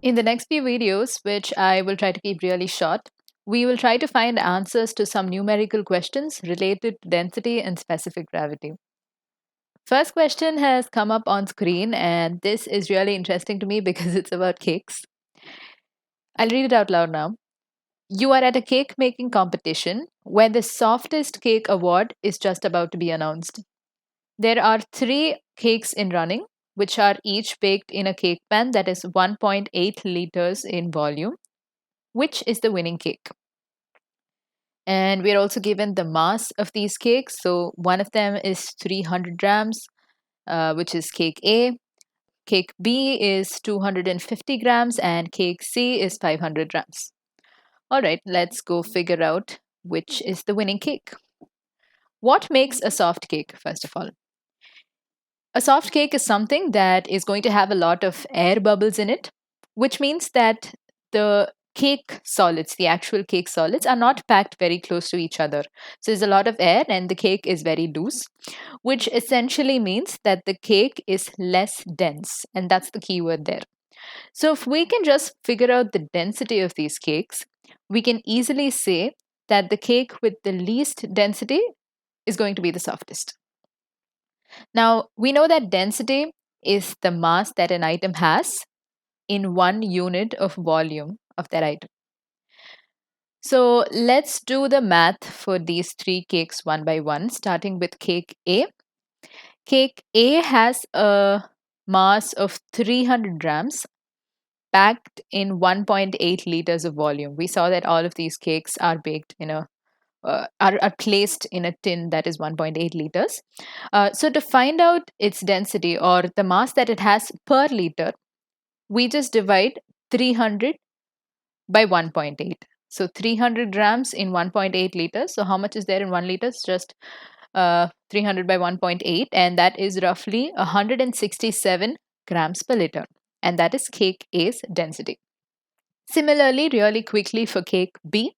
In the next few videos, which I will try to keep really short, we will try to find answers to some numerical questions related to density and specific gravity. First question has come up on screen, and this is really interesting to me because it's about cakes. I'll read it out loud now. You are at a cake making competition where the softest cake award is just about to be announced. There are three cakes in running, which are each baked in a cake pan that is 1.8 liters in volume. Which is the winning cake? And we're also given the mass of these cakes. So one of them is 300 grams, which is cake A. Cake B is 250 grams, and cake C is 500 grams. All right, let's go figure out which is the winning cake. What makes a soft cake, first of all? A soft cake is something that is going to have a lot of air bubbles in it, which means that the cake solids, the actual cake solids, are not packed very close to each other. So there's a lot of air and the cake is very loose, which essentially means that the cake is less dense. And that's the key word there. So if we can just figure out the density of these cakes, we can easily say that the cake with the least density is going to be the softest. Now, we know that density is the mass that an item has in 1 unit of volume of that item. So let's do the math for these three cakes one by one, starting with cake A. Cake A has a mass of 300 grams packed in 1.8 liters of volume. We saw that all of these cakes are baked in are placed in a tin that is 1.8 liters. So to find out its density or the mass that it has per liter, we just divide 300 by 1.8. So 300 grams in 1.8 liters. So how much is there in 1 liter? It's just 300 by 1.8, and that is roughly 167 grams per liter. And that is cake A's density. Similarly, really quickly for cake B,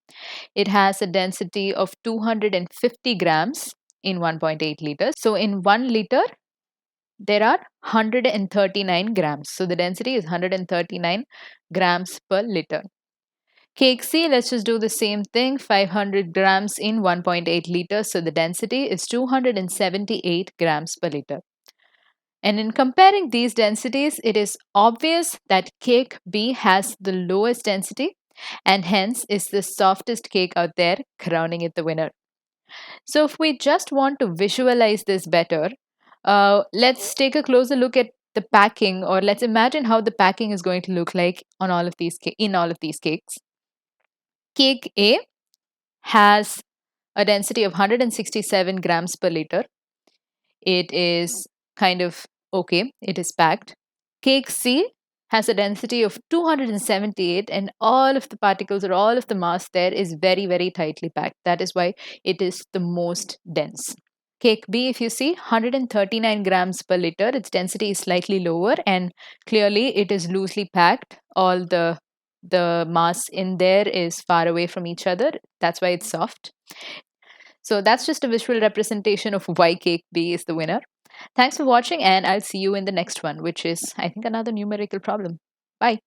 it has a density of 250 grams in 1.8 liters. So in 1 liter, there are 139 grams. So the density is 139 grams per liter. Cake C, let's just do the same thing, 500 grams in 1.8 liters. So the density is 278 grams per liter. And in comparing these densities, it is obvious that cake B has the lowest density and hence is the softest cake out there, crowning it the winner. So if we just want to visualize this better, let's take a closer look at the packing, or let's imagine how the packing is going to look like on all of these in all of these cakes. Cake A has a density of 167 grams per liter. It is kind of okay, it is packed. Cake C has a density of 278, and all of the particles or all of the mass there is very, very tightly packed. That is why it is the most dense. Cake B, if you see, 139 grams per liter, its density is slightly lower, and clearly it is loosely packed. All the mass in there is far away from each other. That's why it's soft. So that's just a visual representation of why cake B is the winner. Thanks for watching, and I'll see you in the next one, which is, I think, another numerical problem. Bye.